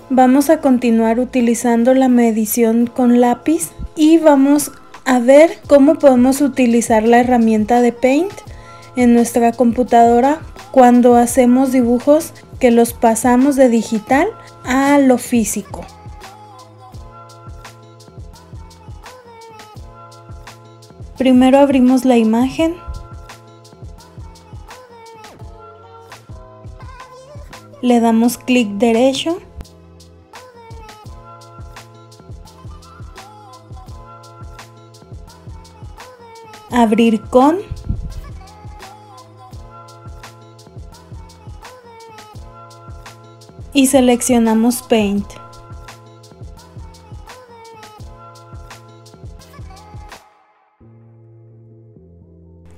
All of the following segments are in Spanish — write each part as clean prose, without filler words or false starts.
Vamos a continuar utilizando la medición con lápiz y vamos a ver cómo podemos utilizar la herramienta de Paint en nuestra computadora cuando hacemos dibujos que los pasamos de digital a lo físico. Primero abrimos la imagen. Le damos clic derecho. Abrir con. Y seleccionamos Paint.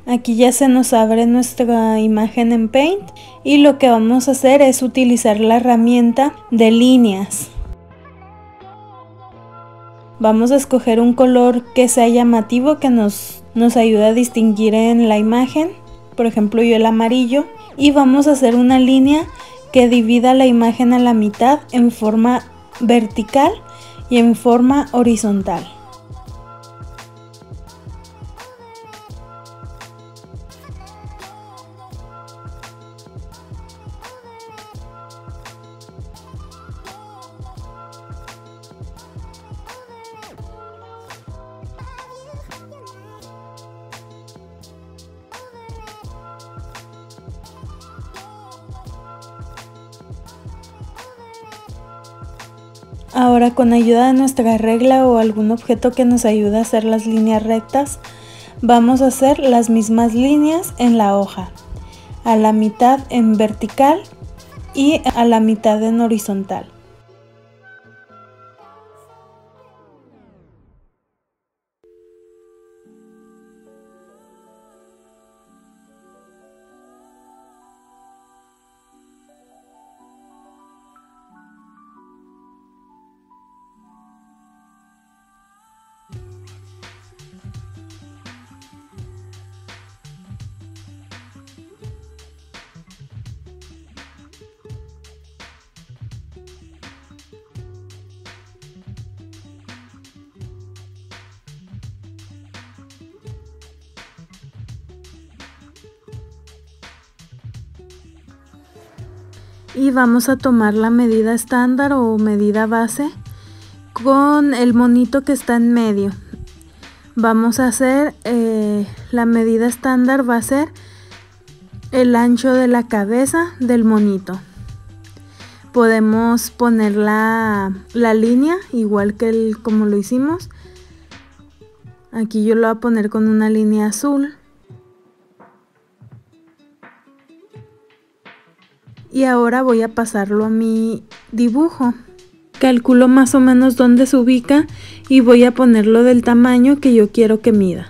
Aquí ya se nos abre nuestra imagen en Paint y lo que vamos a hacer es utilizar la herramienta de líneas. Vamos a escoger un color que sea llamativo, que nos ayude a distinguir en la imagen, por ejemplo yo el amarillo, y vamos a hacer una línea que divida la imagen a la mitad en forma vertical y en forma horizontal. Ahora, con ayuda de nuestra regla o algún objeto que nos ayude a hacer las líneas rectas, vamos a hacer las mismas líneas en la hoja, a la mitad en vertical y a la mitad en horizontal. Y vamos a tomar la medida estándar o medida base con el monito que está en medio. Vamos a hacer la medida estándar, va a ser el ancho de la cabeza del monito. Podemos poner la línea igual que como lo hicimos. Aquí yo lo voy a poner con una línea azul. Y ahora voy a pasarlo a mi dibujo. Calculo más o menos dónde se ubica y voy a ponerlo del tamaño que yo quiero que mida.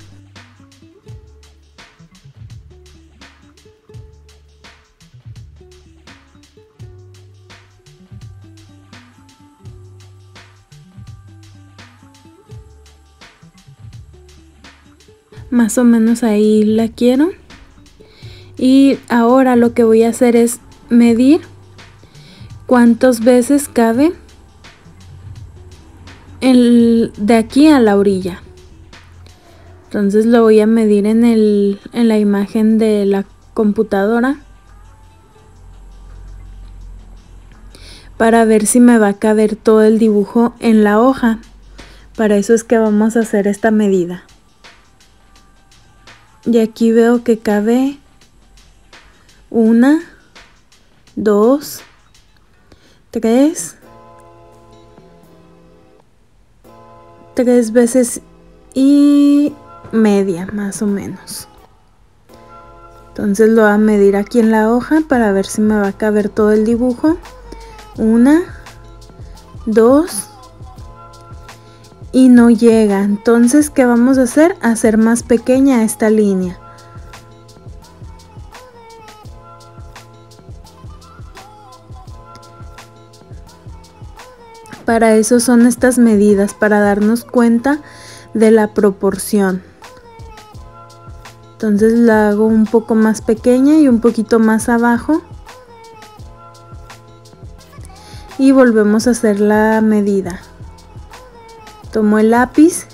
Más o menos ahí la quiero. Y ahora lo que voy a hacer es medir cuántas veces cabe de aquí a la orilla. Entonces lo voy a medir en la imagen de la computadora para ver si me va a caber todo el dibujo en la hoja. Para eso es que vamos a hacer esta medida. Y aquí veo que cabe 1, 2, 3 veces y media más o menos. Entonces lo voy a medir aquí en la hoja para ver si me va a caber todo el dibujo. 1, 2 y no llega. Entonces, ¿qué vamos a hacer? Hacer más pequeña esta línea. Para eso son estas medidas, para darnos cuenta de la proporción. Entonces la hago un poco más pequeña y un poquito más abajo. y volvemos a hacer la medida. Tomo el lápiz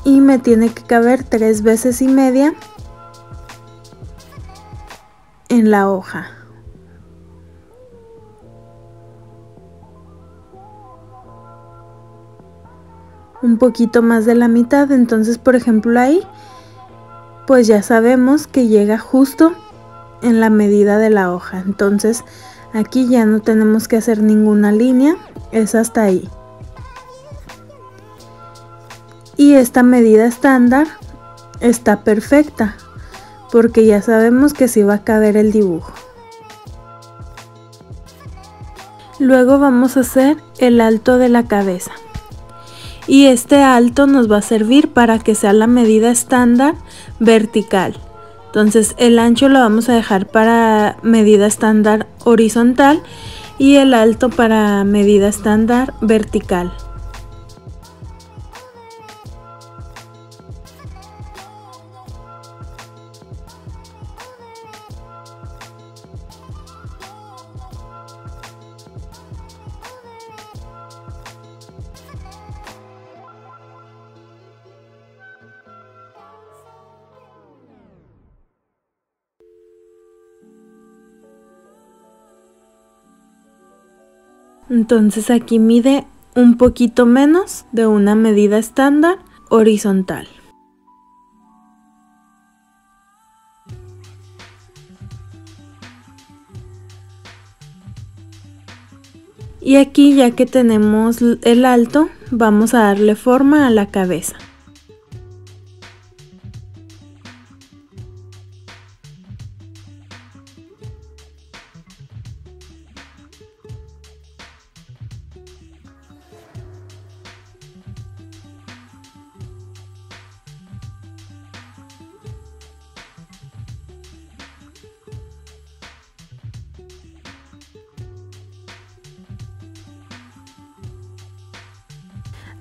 y me tiene que caber 3 veces y media en la hoja. Un poquito más de la mitad, entonces por ejemplo ahí pues ya sabemos que llega justo en la medida de la hoja. Entonces aquí ya no tenemos que hacer ninguna línea, es hasta ahí. Y esta medida estándar está perfecta porque ya sabemos que sí va a caber el dibujo. Luego vamos a hacer el alto de la cabeza. Y este alto nos va a servir para que sea la medida estándar vertical. Entonces el ancho lo vamos a dejar para medida estándar horizontal y el alto para medida estándar vertical. Entonces aquí mide un poquito menos de una medida estándar horizontal. Y aquí, ya que tenemos el alto, vamos a darle forma a la cabeza.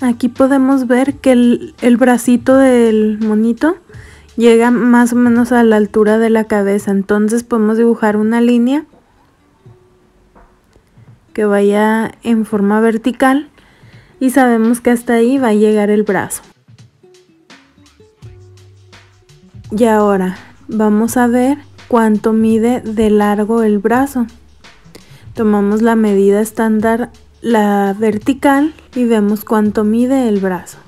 Aquí podemos ver que el bracito del monito llega más o menos a la altura de la cabeza, entonces podemos dibujar una línea que vaya en forma vertical y sabemos que hasta ahí va a llegar el brazo. Y ahora vamos a ver cuánto mide de largo el brazo. Tomamos la medida estándar, la vertical, y vemos cuánto mide el brazo.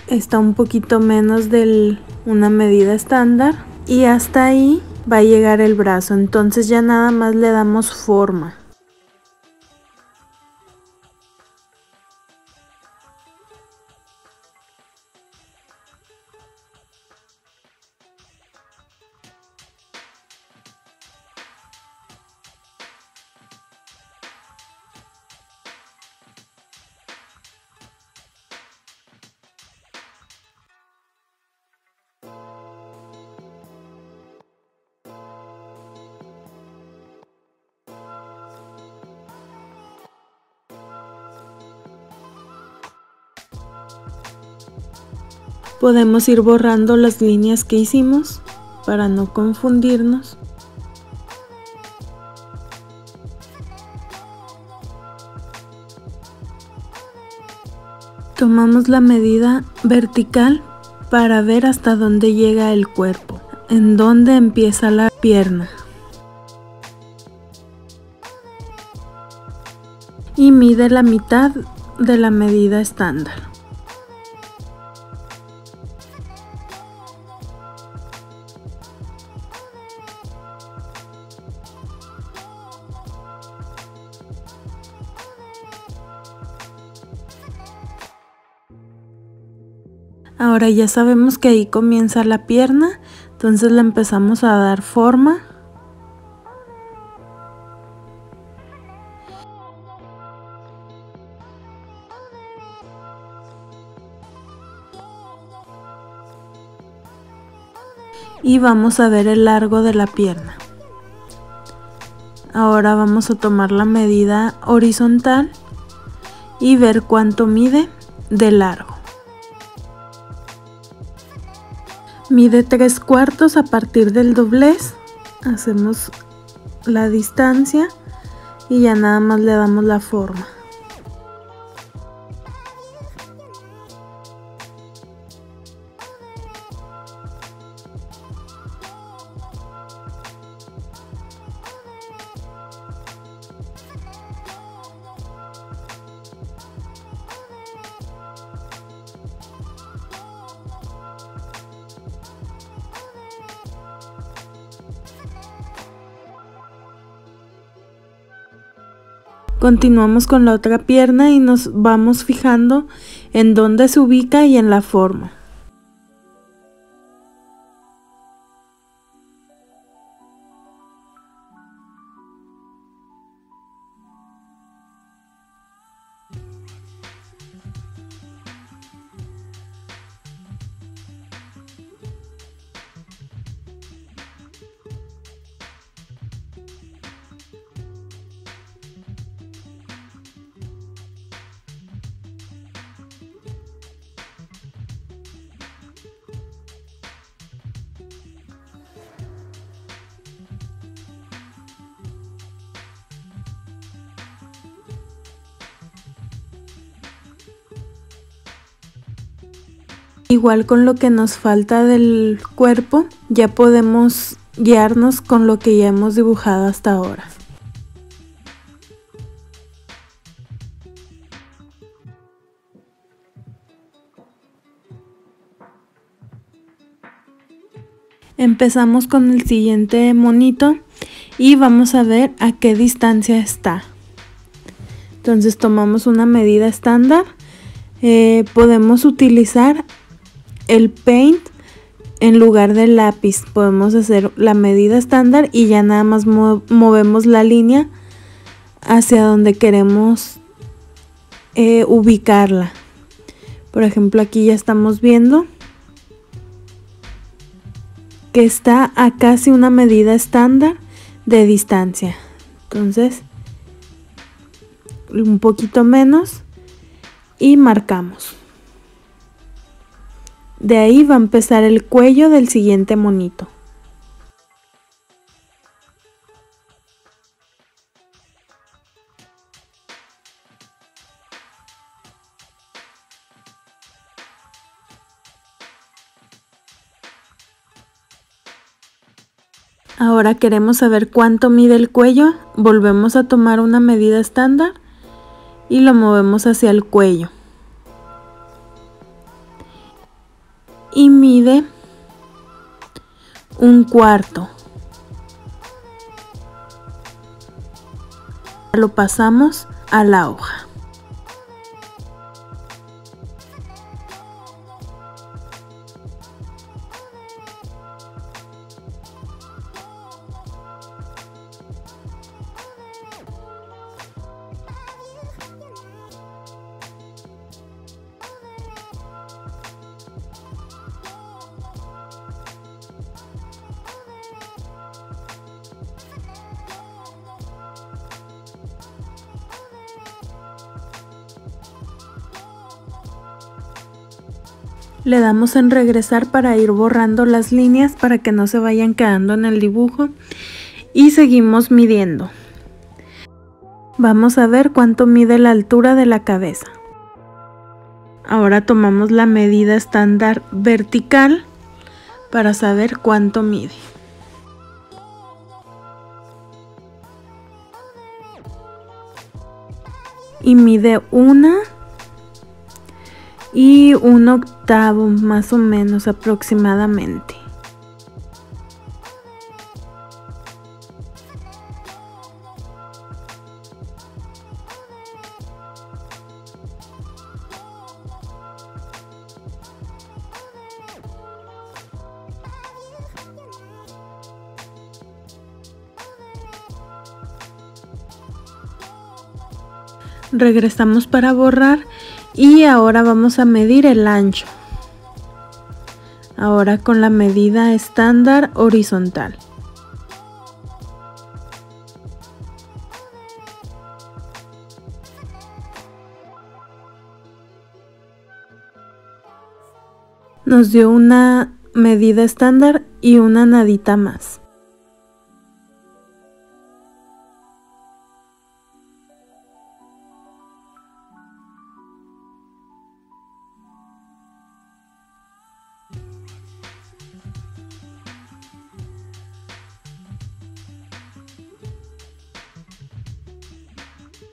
Está un poquito menos de una medida estándar y hasta ahí va a llegar el brazo, entonces ya nada más le damos forma. Podemos ir borrando las líneas que hicimos para no confundirnos. Tomamos la medida vertical para ver hasta dónde llega el cuerpo, en dónde empieza la pierna. Y mide la mitad de la medida estándar. Ahora ya sabemos que ahí comienza la pierna, entonces le empezamos a dar forma. Y vamos a ver el largo de la pierna. Ahora vamos a tomar la medida horizontal y ver cuánto mide de largo. Mide 3/4 a partir del doblez. Hacemos la distancia y ya nada más le damos la forma. Continuamos con la otra pierna y nos vamos fijando en dónde se ubica y en la forma. Igual con lo que nos falta del cuerpo, ya podemos guiarnos con lo que ya hemos dibujado hasta ahora. Empezamos con el siguiente monito y vamos a ver a qué distancia está. Entonces tomamos una medida estándar. Podemos utilizar el paint en lugar del lápiz. Podemos hacer la medida estándar y ya nada más movemos la línea hacia donde queremos ubicarla. Por ejemplo, aquí ya estamos viendo que está a casi una medida estándar de distancia. Entonces un poquito menos y marcamos. De ahí va a empezar el cuello del siguiente monito. Ahora queremos saber cuánto mide el cuello. Volvemos a tomar una medida estándar y lo movemos hacia el cuello. Y mide 1/4. Lo pasamos a la hoja. Le damos en regresar para ir borrando las líneas para que no se vayan quedando en el dibujo y seguimos midiendo. Vamos a ver cuánto mide la altura de la cabeza. Ahora tomamos la medida estándar vertical para saber cuánto mide. Y mide 1/8 más o menos aproximadamente. Regresamos para borrar y ahora vamos a medir el ancho. Ahora con la medida estándar horizontal. nos dio una medida estándar y una nadita más.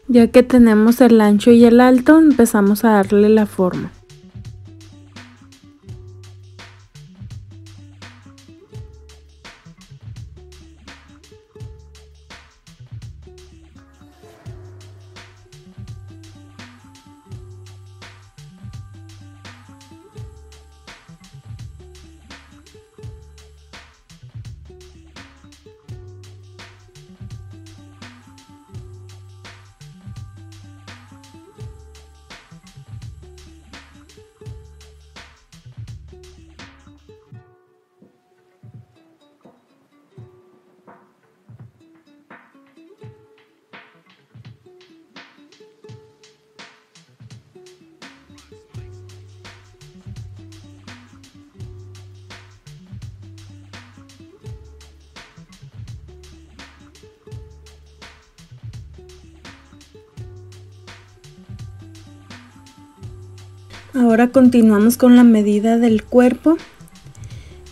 Ya que tenemos el ancho y el alto, empezamos a darle la forma. Ahora continuamos con la medida del cuerpo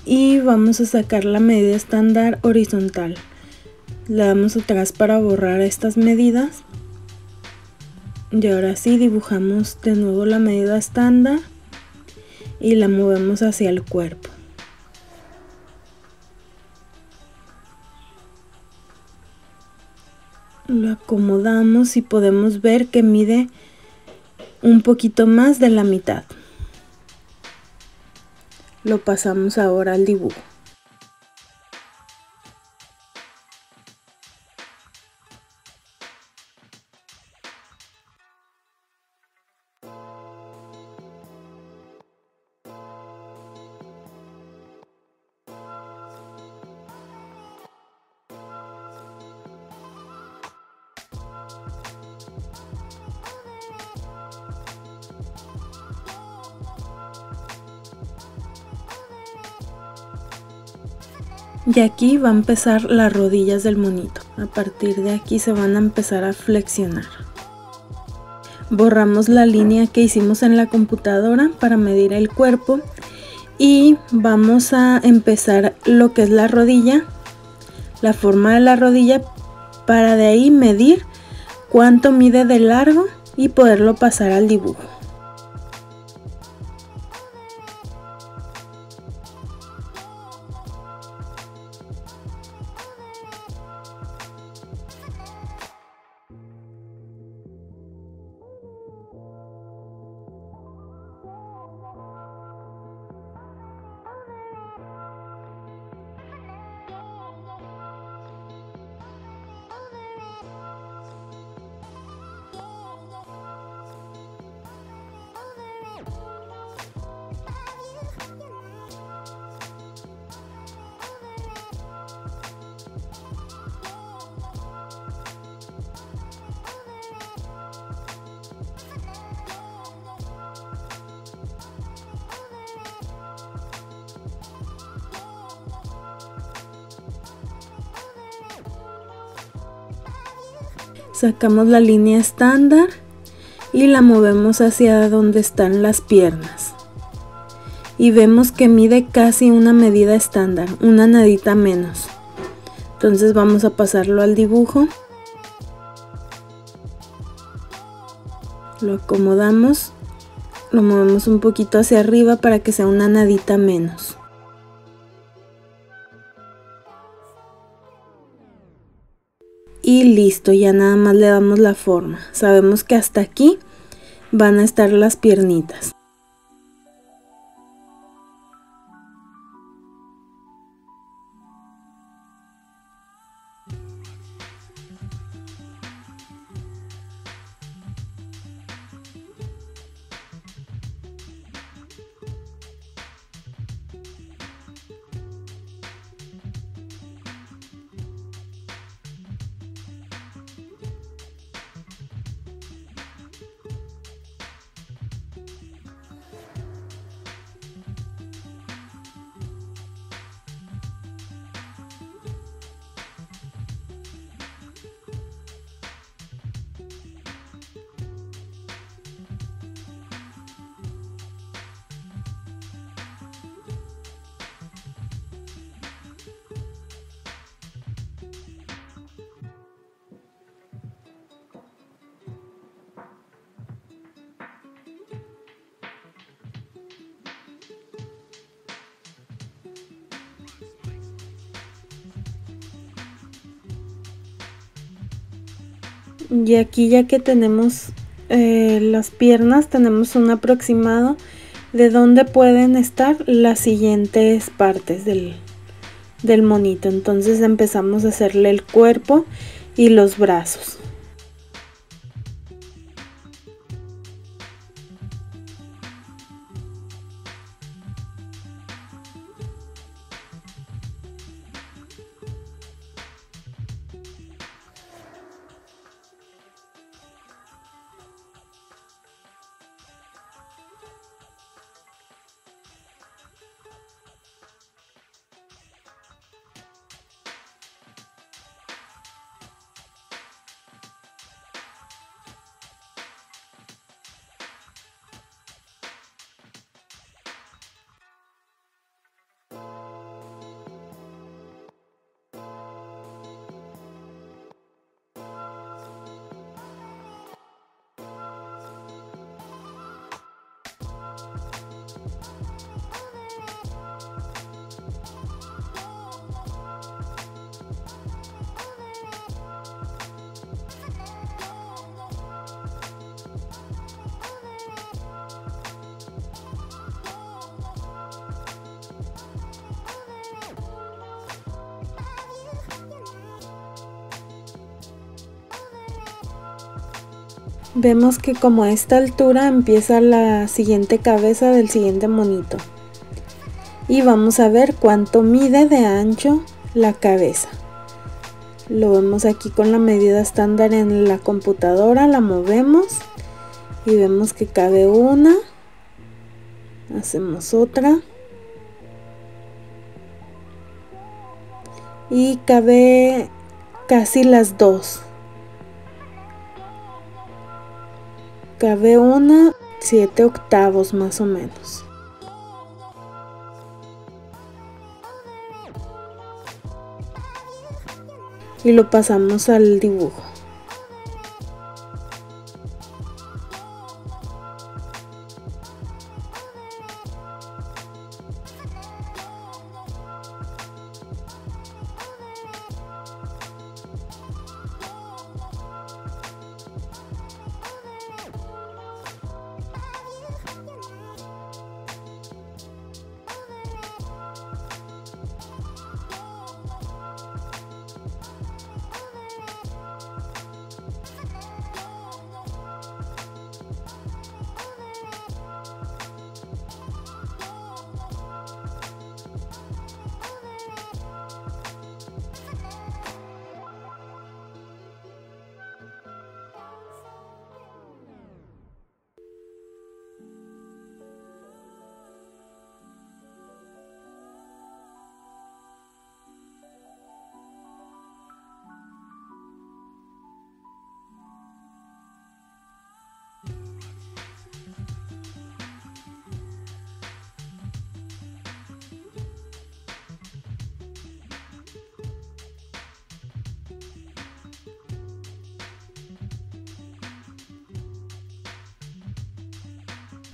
y vamos a sacar la medida estándar horizontal. Le damos atrás para borrar estas medidas y ahora sí dibujamos de nuevo la medida estándar y la movemos hacia el cuerpo. Lo acomodamos y podemos ver que mide un poquito más de la mitad. Lo pasamos ahora al dibujo. Y aquí va a empezar las rodillas del monito. A partir de aquí se van a empezar a flexionar. Borramos la línea que hicimos en la computadora para medir el cuerpo y vamos a empezar lo que es la rodilla, la forma de la rodilla, para de ahí medir cuánto mide de largo y poderlo pasar al dibujo. Sacamos la línea estándar y la movemos hacia donde están las piernas. Y vemos que mide casi una medida estándar, una nadita menos. Entonces vamos a pasarlo al dibujo. Lo acomodamos, lo movemos un poquito hacia arriba para que sea una nadita menos. Y listo, ya nada más le damos la forma. Sabemos que hasta aquí van a estar las piernitas. Y aquí, ya que tenemos las piernas, tenemos un aproximado de dónde pueden estar las siguientes partes del monito. Entonces empezamos a hacerle el cuerpo y los brazos. Vemos que como a esta altura empieza la siguiente cabeza del siguiente monito. Y vamos a ver cuánto mide de ancho la cabeza. Lo vemos aquí con la medida estándar en la computadora, la movemos y vemos que cabe una. Hacemos otra. Y cabe casi las dos. Cabe una 7/8 más o menos. Y lo pasamos al dibujo.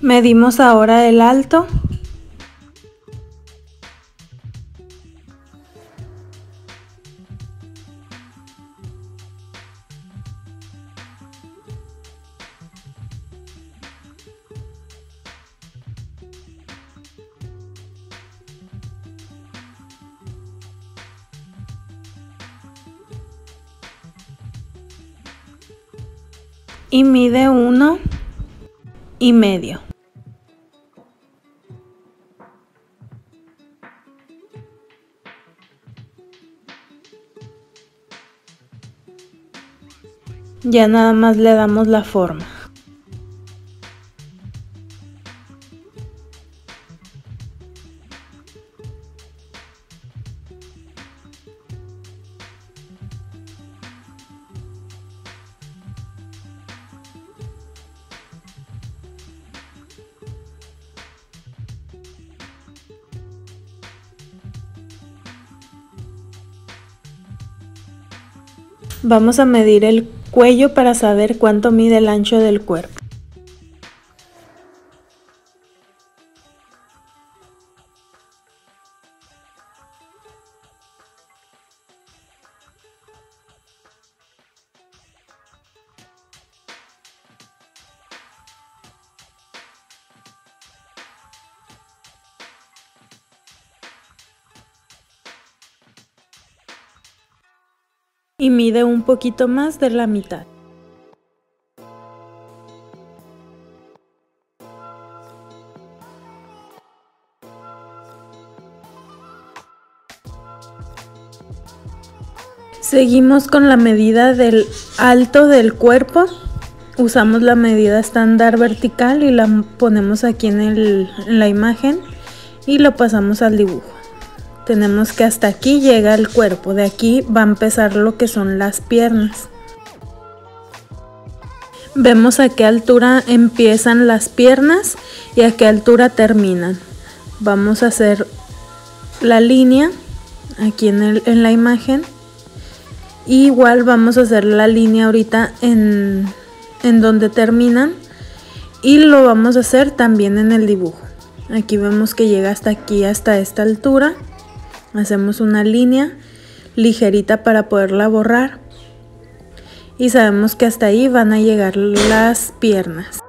Medimos ahora el alto. Y mide 1,5. Ya nada más le damos la forma. Vamos a medir el cuello para saber cuánto mide el ancho del cuerpo. y mide un poquito más de la mitad. Seguimos con la medida del alto del cuerpo. Usamos la medida estándar vertical y la ponemos aquí en la imagen y lo pasamos al dibujo. Tenemos que hasta aquí llega el cuerpo, de aquí va a empezar lo que son las piernas. Vemos a qué altura empiezan las piernas y a qué altura terminan. Vamos a hacer la línea aquí en la imagen. Igual vamos a hacer la línea ahorita en donde terminan y lo vamos a hacer también en el dibujo. Aquí vemos que llega hasta aquí, hasta esta altura. Hacemos una línea ligerita para poderla borrar y sabemos que hasta ahí van a llegar las piernas.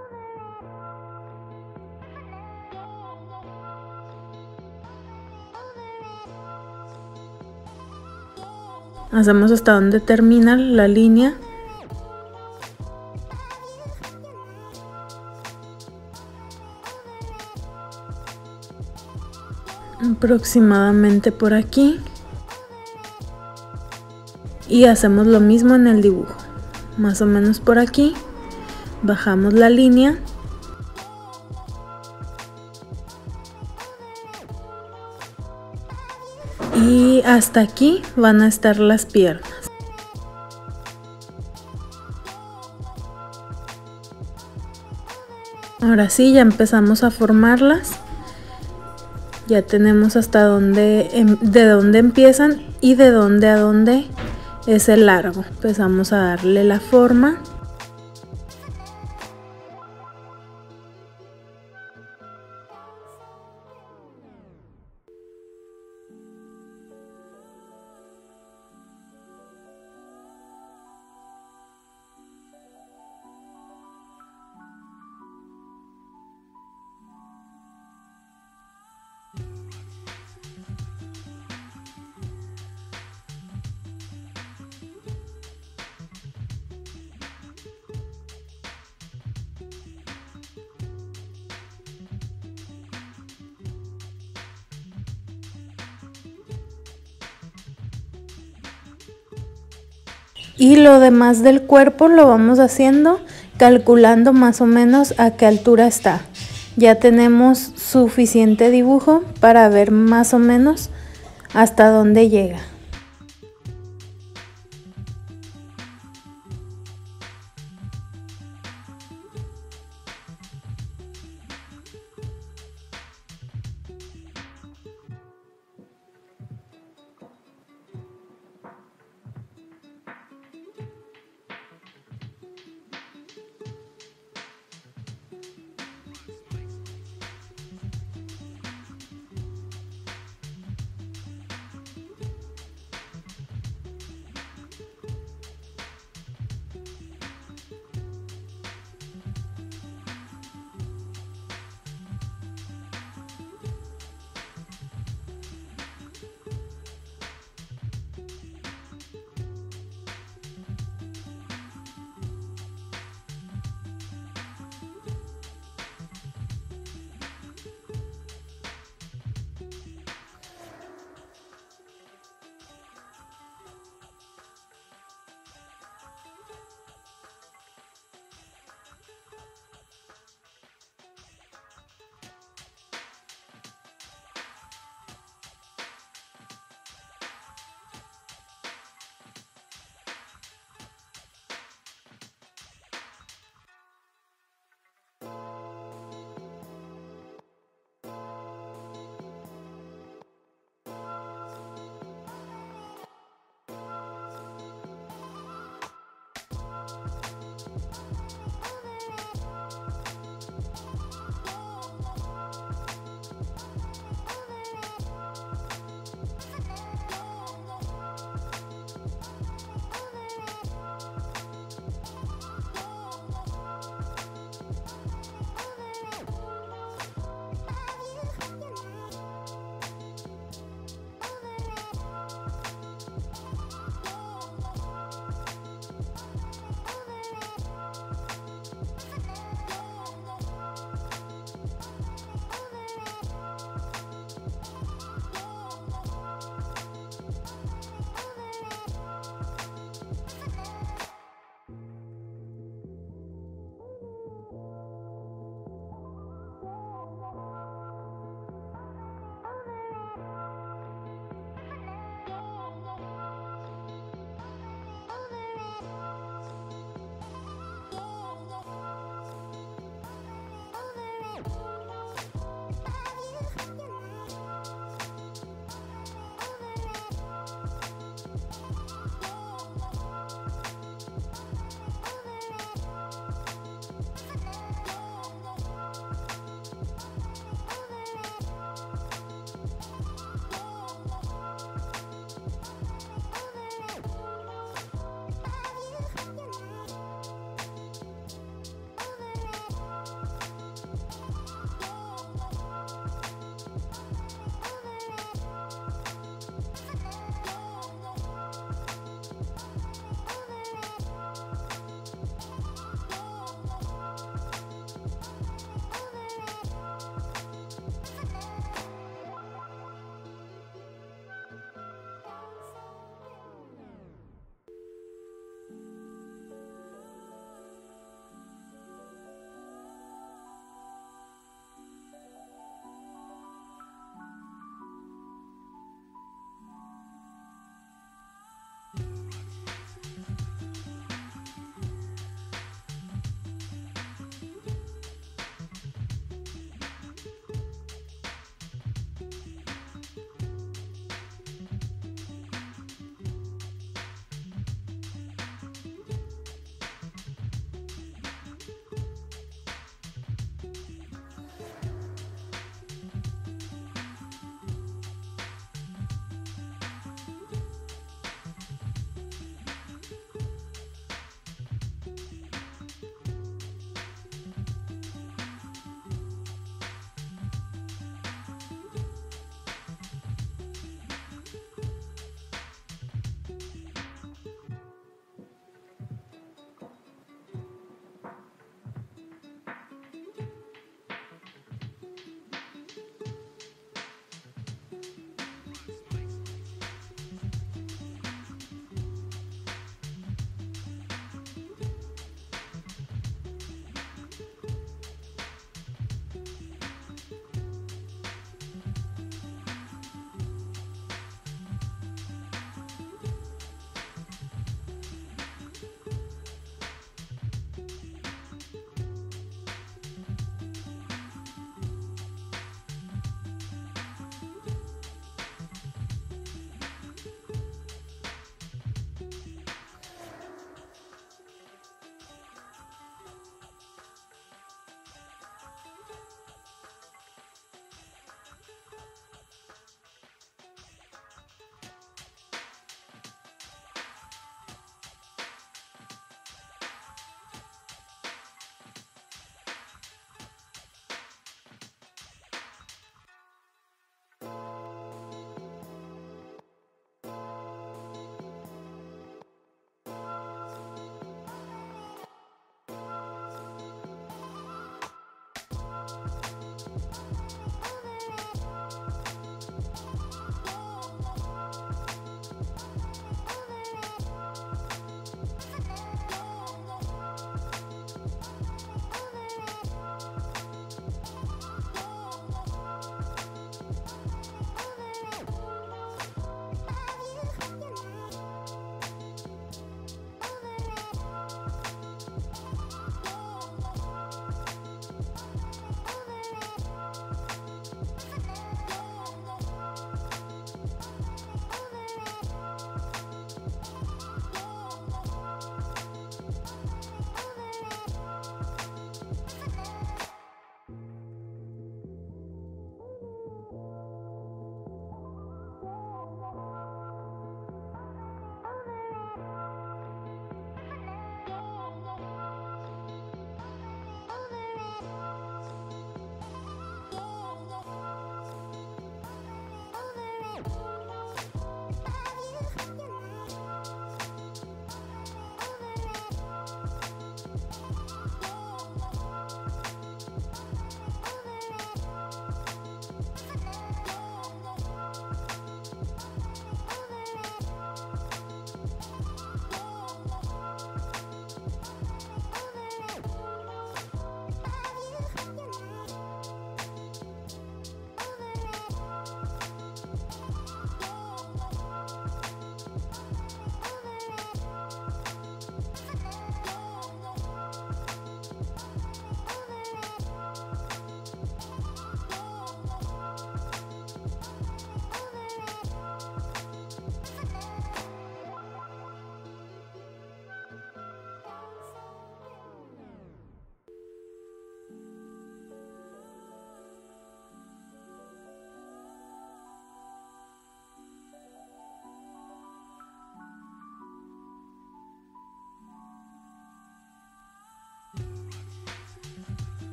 Hacemos hasta donde termina la línea. Aproximadamente por aquí. Y hacemos lo mismo en el dibujo. Más o menos por aquí. Bajamos la línea. Y hasta aquí van a estar las piernas. Ahora sí, ya empezamos a formarlas. Ya tenemos hasta de dónde empiezan y de dónde a dónde es el largo. Empezamos a darle la forma. Y lo demás del cuerpo lo vamos haciendo calculando más o menos a qué altura está. Ya tenemos suficiente dibujo para ver más o menos hasta dónde llega.